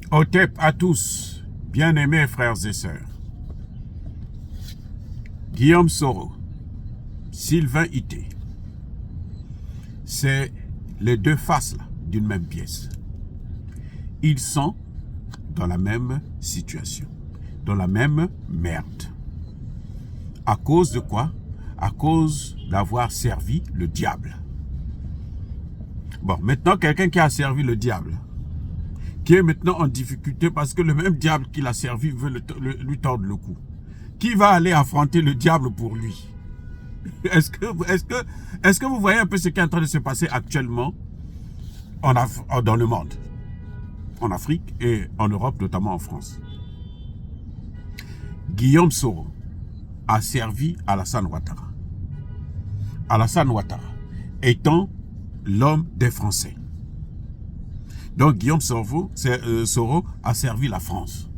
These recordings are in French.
Otep à tous, bien-aimés frères et sœurs. Guillaume Soro, Sylvain Ité, c'est les deux faces d'une même pièce. Ils sont dans la même situation, dans la même merde. À cause de quoi? À cause d'avoir servi le diable. Bon, maintenant, quelqu'un qui a servi le diable, qui est maintenant en difficulté parce que le même diable qui l'a servi veut lui tordre le cou. Qui va aller affronter le diable pour lui? Est-ce que vous voyez un peu ce qui est en train de se passer actuellement dans le monde? En Afrique et en Europe, notamment en France. Guillaume Soro a servi Alassane Ouattara. Alassane Ouattara étant l'homme des Français. Donc Guillaume Soro a servi la France.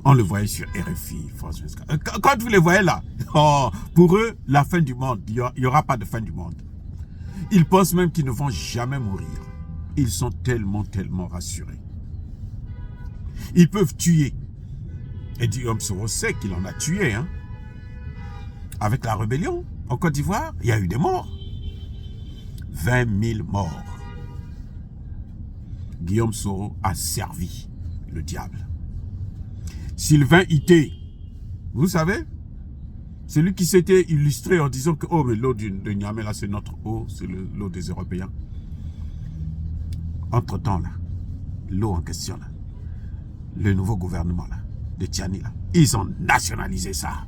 On le voyait sur RFI, France 24. Quand vous les voyez là, oh, pour eux, la fin du monde, il n'y aura pas de fin du monde. Ils pensent même qu'ils ne vont jamais mourir. Ils sont tellement rassurés. Ils peuvent tuer. Et Guillaume Soro sait qu'il en a tué. Hein. Avec la rébellion en Côte d'Ivoire, il y a eu des morts. 20 000 morts. Guillaume Soro a servi le diable. Sylvain Ité, vous savez, celui qui s'était illustré en disant que oh, mais l'eau de Niamey, là, c'est notre eau, c'est l'eau des Européens. Entre-temps, là, l'eau en question, là, le nouveau gouvernement, là, de Tiani, là, ils ont nationalisé ça.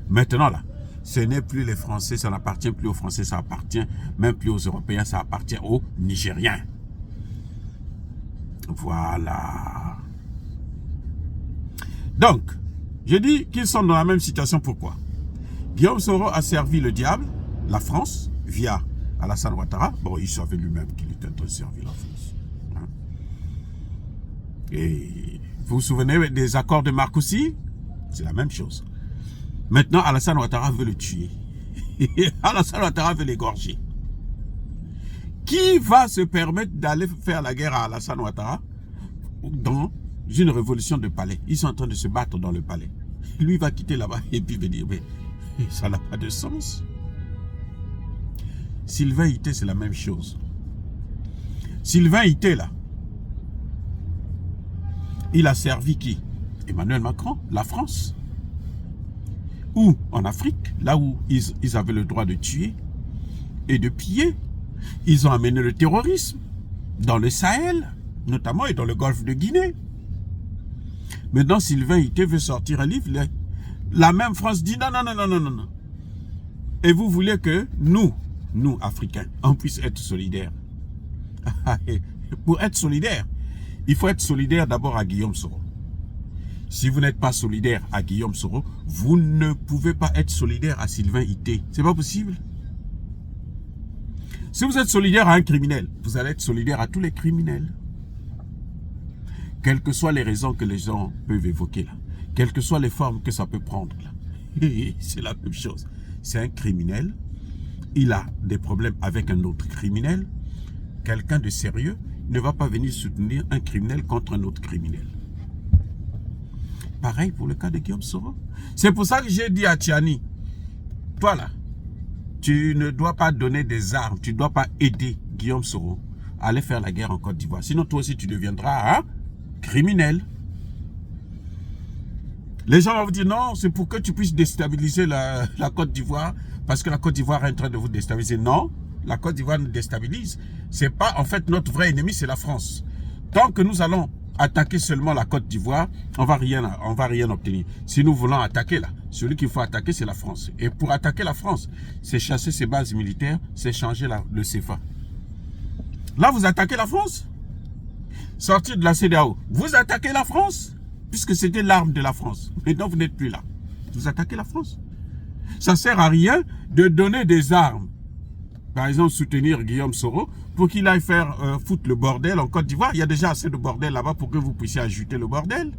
Maintenant, là, ce n'est plus les Français, ça n'appartient plus aux Français, ça appartient même plus aux Européens, ça appartient aux Nigériens. Voilà. Donc, je dis qu'ils sont dans la même situation. Pourquoi? Guillaume Soro a servi le diable, la France, via Alassane Ouattara. Bon, il savait lui-même qu'il était en train de servir la France. Hein? Et vous vous souvenez des accords de Marcoussis? C'est la même chose. Maintenant, Alassane Ouattara veut le tuer. Alassane Ouattara veut l'égorger. Qui va se permettre d'aller faire la guerre à Alassane Ouattara dans une révolution de palais? Ils sont en train de se battre dans le palais. Lui va quitter là-bas et puis va dire, mais ça n'a pas de sens. Sylvain Ité, c'est la même chose. Sylvain Ité, là, il a servi qui? Emmanuel Macron, la France. Ou en Afrique, là où ils avaient le droit de tuer et de piller. Ils ont amené le terrorisme dans le Sahel, notamment, et dans le golfe de Guinée. Maintenant, Sylvain Ité veut sortir un livre. La même France dit non, non, non, non, non, non, non. Et vous voulez que nous, Africains, on puisse être solidaires. Pour être solidaire, il faut être solidaire d'abord à Guillaume Soro. Si vous n'êtes pas solidaire à Guillaume Soro, vous ne pouvez pas être solidaire à Sylvain Ité. C'est pas possible. Si vous êtes solidaire à un criminel, vous allez être solidaire à tous les criminels. Quelles que soient les raisons que les gens peuvent évoquer là, quelles que soient les formes que ça peut prendre là, c'est la même chose. C'est un criminel, il a des problèmes avec un autre criminel. Quelqu'un de sérieux ne va pas venir soutenir un criminel contre un autre criminel. Pareil pour le cas de Guillaume Soro. C'est pour ça que j'ai dit à Tiani, toi là, tu ne dois pas donner des armes, tu ne dois pas aider Guillaume Soro à aller faire la guerre en Côte d'Ivoire. Sinon, toi aussi, tu deviendras criminel. Les gens vont vous dire, non, c'est pour que tu puisses déstabiliser la Côte d'Ivoire, parce que la Côte d'Ivoire est en train de vous déstabiliser. Non, la Côte d'Ivoire nous déstabilise. C'est pas, en fait, notre vrai ennemi, c'est la France. Tant que nous allons attaquer seulement la Côte d'Ivoire, on va rien obtenir. Si nous voulons attaquer là, celui qu'il faut attaquer, c'est la France. Et pour attaquer la France, c'est chasser ses bases militaires, c'est changer le CFA. Là, vous attaquez la France. Sortir de la CEDEAO, vous attaquez la France, puisque c'était l'arme de la France. Maintenant, vous n'êtes plus là. Vous attaquez la France. Ça ne sert à rien de donner des armes. Par exemple, soutenir Guillaume Soro pour qu'il aille faire foutre le bordel en Côte d'Ivoire. Il y a déjà assez de bordel là-bas pour que vous puissiez ajouter le bordel.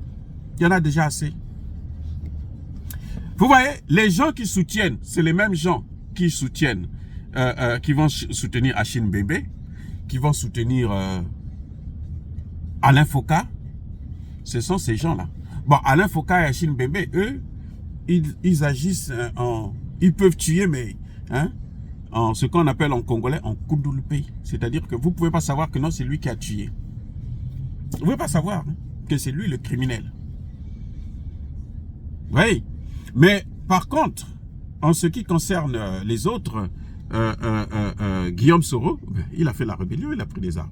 Il y en a déjà assez. Vous voyez, les gens qui soutiennent, c'est les mêmes gens qui soutiennent, qui vont soutenir Hachine Bébé, qui vont soutenir Alain Foka, Ce sont ces gens-là. Bon, Alain Foucault et Achille Mbembe, eux, ils agissent en... Ils peuvent tuer, mais... Hein, en ce qu'on appelle en congolais, en kundulpe. C'est-à-dire que vous ne pouvez pas savoir que non, c'est lui qui a tué. Vous ne pouvez pas savoir hein, que c'est lui le criminel. Oui. Mais par contre, en ce qui concerne les autres, Guillaume Soro, il a fait la rébellion, il a pris des armes.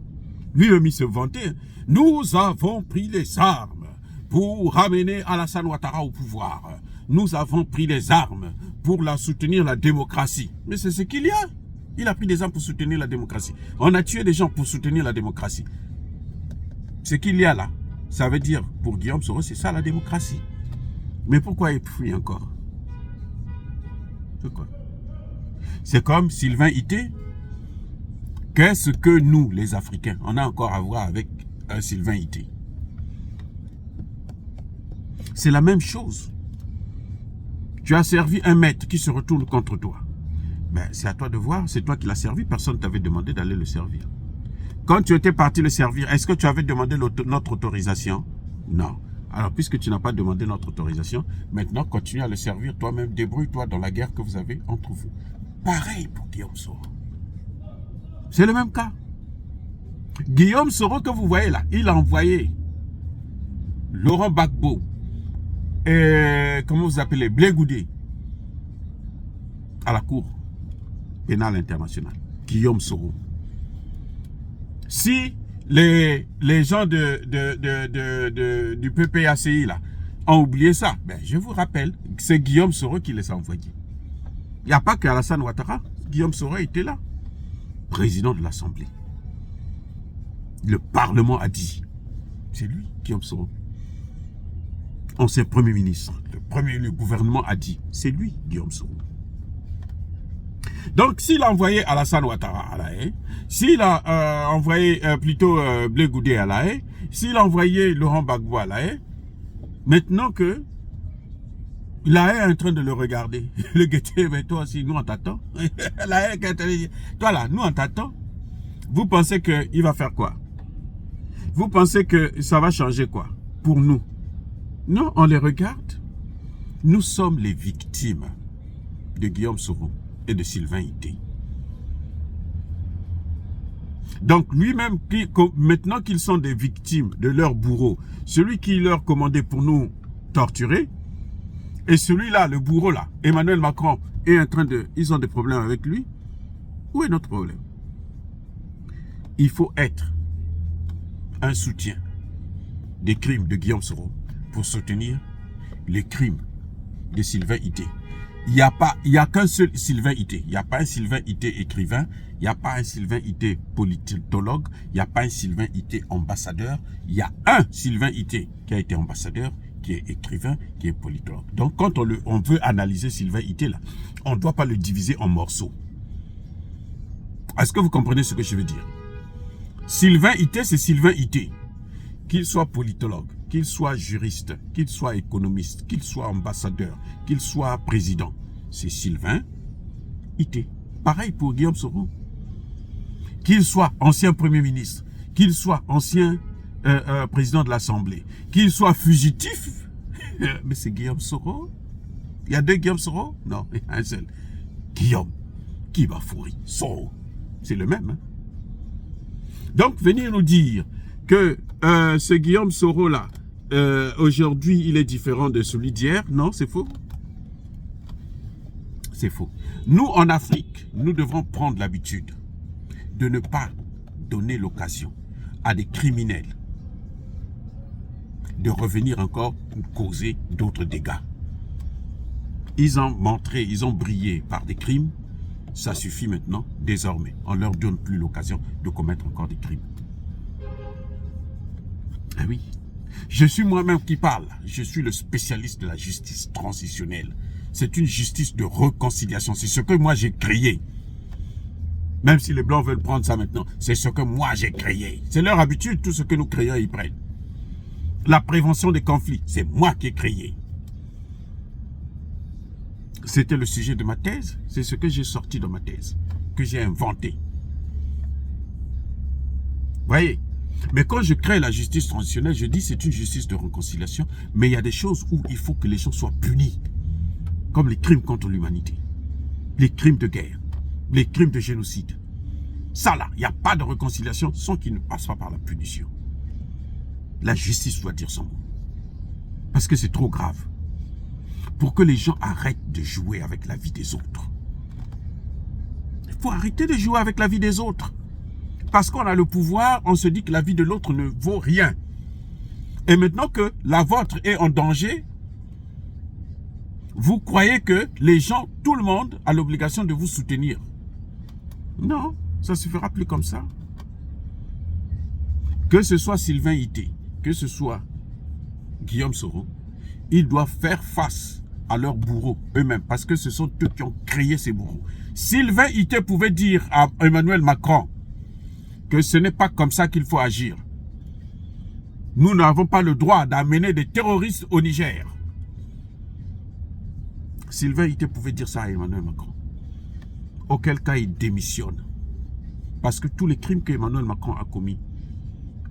Lui-même, il se vantait. Nous avons pris les armes pour ramener Alassane Ouattara au pouvoir. Nous avons pris les armes pour soutenir la démocratie. Mais c'est ce qu'il y a. Il a pris des armes pour soutenir la démocratie. On a tué des gens pour soutenir la démocratie. Ce qu'il y a là, ça veut dire, pour Guillaume Soro, c'est ça la démocratie. Mais pourquoi il fuit encore? Pourquoi? C'est comme Sylvain Ité. Qu'est-ce que nous, les Africains, on a encore à voir avec Sylvain Ité? C'est la même chose. Tu as servi un maître qui se retourne contre toi. Ben, c'est à toi de voir, c'est toi qui l'as servi, personne ne t'avait demandé d'aller le servir. Quand tu étais parti le servir, est-ce que tu avais demandé notre autorisation? Non. Alors, puisque tu n'as pas demandé notre autorisation, maintenant, continue à le servir toi-même, débrouille-toi dans la guerre que vous avez entre vous. Pareil pour Guillaume Soro. C'est le même cas. Guillaume Soro que vous voyez là, il a envoyé Laurent Gbagbo et, comment vous appelez, Blé Goudé à la Cour pénale internationale. Guillaume Soro. Si les gens du PPACI là ont oublié ça, ben, je vous rappelle, c'est Guillaume Soro qui les a envoyés. Il n'y a pas qu'Alassane Ouattara. Guillaume Soro était là. Président de l'Assemblée. Le Parlement a dit. C'est lui, Guillaume Soro. Ancien Premier ministre. Le gouvernement a dit. C'est lui, Guillaume Soro. Donc, s'il a envoyé Alassane Ouattara à La Haye, s'il a envoyé plutôt Blé Goudé à La Haye, s'il a envoyé Laurent Gbagbo à La Haye, maintenant que La Haye est en train de le regarder, le guettier, mais toi aussi, nous on t'attend. La Haye, toi là, nous on t'attend. Vous pensez qu'il va faire quoi? Vous pensez que ça va changer quoi pour nous? Non, on les regarde. Nous sommes les victimes de Guillaume Soro et de Sylvain Ité. Donc lui-même, maintenant qu'ils sont des victimes de leur bourreau, celui qui leur commandait pour nous torturer, et celui-là, le bourreau là, Emmanuel Macron, est en train de... Ils ont des problèmes avec lui. Où est notre problème? Il faut être un soutien des crimes de Guillaume Soro pour soutenir les crimes de Sylvain Ité. Il n'y a qu'un seul Sylvain Ité. Il n'y a pas un Sylvain Ité écrivain. Il n'y a pas un Sylvain Ité politologue. Il n'y a pas un Sylvain Ité ambassadeur. Il y a un Sylvain Ité qui a été ambassadeur, qui est écrivain, qui est politologue. Donc, quand on veut analyser Sylvain Ité, là, on ne doit pas le diviser en morceaux. Est-ce que vous comprenez ce que je veux dire? Sylvain Ité, c'est Sylvain Ité. Qu'il soit politologue, qu'il soit juriste, qu'il soit économiste, qu'il soit ambassadeur, qu'il soit président, c'est Sylvain Ité. Pareil pour Guillaume Soro. Qu'il soit ancien Premier ministre, qu'il soit ancien président de l'Assemblée, qu'il soit fugitif, mais c'est Guillaume Soro. Il y a deux Guillaume Soro? Non, il y a un seul. Guillaume Kibafouri Soro. C'est le même. Hein? Donc, venir nous dire que ce Guillaume Soro-là, aujourd'hui, il est différent de celui d'hier, non, c'est faux. C'est faux. Nous, en Afrique, nous devons prendre l'habitude de ne pas donner l'occasion à des criminels de revenir encore pour causer d'autres dégâts. Ils ont montré, ils ont brillé par des crimes. Ça suffit maintenant, désormais. On ne leur donne plus l'occasion de commettre encore des crimes. Ah oui. Je suis moi-même qui parle. Je suis le spécialiste de la justice transitionnelle. C'est une justice de réconciliation. C'est ce que moi j'ai créé. Même si les Blancs veulent prendre ça maintenant, c'est ce que moi j'ai créé. C'est leur habitude, tout ce que nous créons, ils prennent. La prévention des conflits, c'est moi qui ai créé. C'était le sujet de ma thèse. C'est ce que j'ai sorti dans ma thèse, que j'ai inventé. Voyez. Mais quand je crée la justice transitionnelle, je dis c'est une justice de réconciliation, mais il y a des choses où il faut que les gens soient punis, comme les crimes contre l'humanité, les crimes de guerre, les crimes de génocide. Ça là, il n'y a pas de réconciliation sans qu'il ne passe pas par la punition. La justice doit dire son mot. Parce que c'est trop grave. Pour que les gens arrêtent de jouer avec la vie des autres. Il faut arrêter de jouer avec la vie des autres. Parce qu'on a le pouvoir, on se dit que la vie de l'autre ne vaut rien. Et maintenant que la vôtre est en danger, vous croyez que les gens, tout le monde, a l'obligation de vous soutenir. Non, ça ne se fera plus comme ça. Que ce soit Sylvain Ité, que ce soit Guillaume Soro, ils doivent faire face à leurs bourreaux eux-mêmes, parce que ce sont eux qui ont créé ces bourreaux. Sylvain Ité pouvait dire à Emmanuel Macron que ce n'est pas comme ça qu'il faut agir. Nous n'avons pas le droit d'amener des terroristes au Niger. Sylvain Ité pouvait dire ça à Emmanuel Macron. Auquel cas il démissionne. Parce que tous les crimes qu'Emmanuel Macron a commis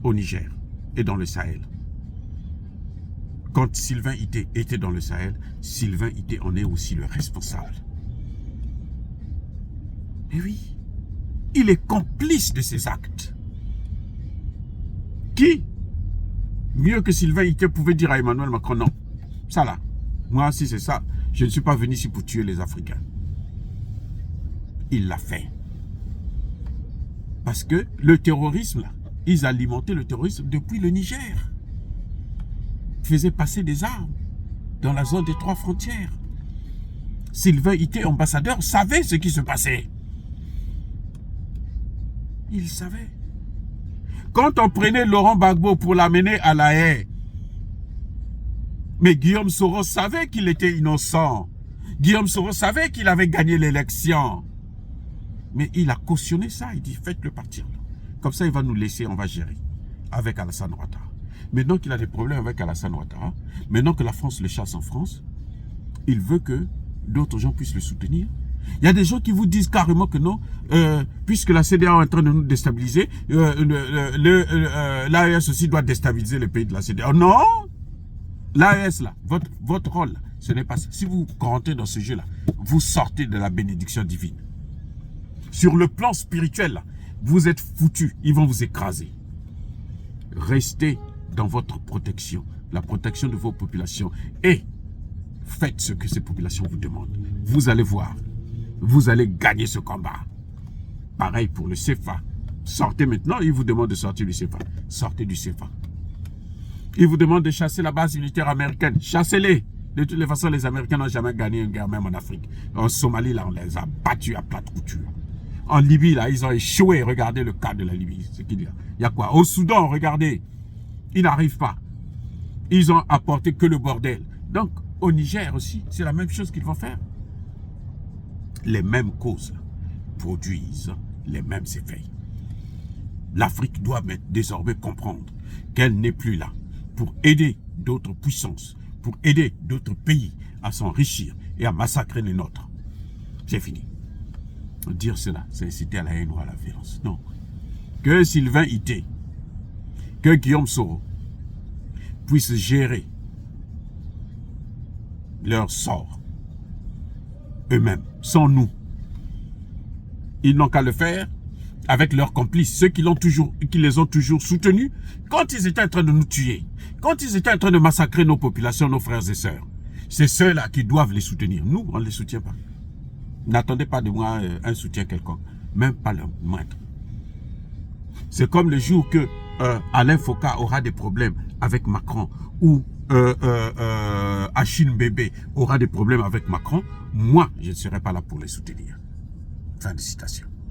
au Niger et dans le Sahel, quand Sylvain Ité était dans le Sahel, Sylvain Ité en est aussi le responsable. Et oui, il est complice de ces actes. Qui, mieux que Sylvain Ité, pouvait dire à Emmanuel Macron, non, ça là, moi si c'est ça, je ne suis pas venu ici pour tuer les Africains. Il l'a fait. Parce que le terrorisme, là, ils alimentaient le terrorisme depuis le Niger. Ils faisaient passer des armes dans la zone des 3 frontières. Sylvain Ité, ambassadeur, savait ce qui se passait. Il savait. Quand on prenait Laurent Gbagbo pour l'amener à La Haye, mais Guillaume Soro savait qu'il était innocent. Guillaume Soro savait qu'il avait gagné l'élection. Mais il a cautionné ça. Il dit, faites-le partir. Comme ça, il va nous laisser, on va gérer. Avec Alassane Ouattara. Maintenant qu'il a des problèmes avec Alassane Ouattara, maintenant que la France le chasse en France, il veut que d'autres gens puissent le soutenir. Il y a des gens qui vous disent carrément que non, puisque la CEDEAO est en train de nous déstabiliser, l'AES aussi doit déstabiliser les pays de la CEDEAO. Non! L'AES, là, votre rôle, ce n'est pas ça. Si vous rentrez dans ce jeu-là, vous sortez de la bénédiction divine. Sur le plan spirituel, là, vous êtes foutus. Ils vont vous écraser. Restez dans votre protection, la protection de vos populations. Et faites ce que ces populations vous demandent. Vous allez voir. Vous allez gagner ce combat. Pareil pour le CFA. Sortez maintenant. Ils vous demandent de sortir du CFA. Sortez du CFA. Ils vous demandent de chasser la base militaire américaine. Chassez-les. De toutes les façons, les Américains n'ont jamais gagné une guerre, même en Afrique. En Somalie, là, on les a battus à plate couture. En Libye, là, ils ont échoué. Regardez le cas de la Libye. Il y a quoi? Au Soudan, regardez. Ils n'arrivent pas. Ils ont apporté que le bordel. Donc, au Niger aussi, c'est la même chose qu'ils vont faire. Les mêmes causes produisent les mêmes effets. L'Afrique doit désormais comprendre qu'elle n'est plus là pour aider d'autres puissances, pour aider d'autres pays à s'enrichir et à massacrer les nôtres. C'est fini. Dire cela, c'est inciter à la haine ou à la violence. Non. Que Sylvain Ité, que Guillaume Soro puissent gérer leur sort eux-mêmes, sans nous. Ils n'ont qu'à le faire avec leurs complices, ceux qui les ont toujours soutenus quand ils étaient en train de nous tuer, quand ils étaient en train de massacrer nos populations, nos frères et sœurs. C'est ceux-là qui doivent les soutenir. Nous, on ne les soutient pas. N'attendez pas de moi un soutien quelconque, même pas le moindre. C'est comme le jour que Alain Foka aura des problèmes avec Macron ou Achille Bébé aura des problèmes avec Macron, moi, je ne serai pas là pour les soutenir. Fin de citation.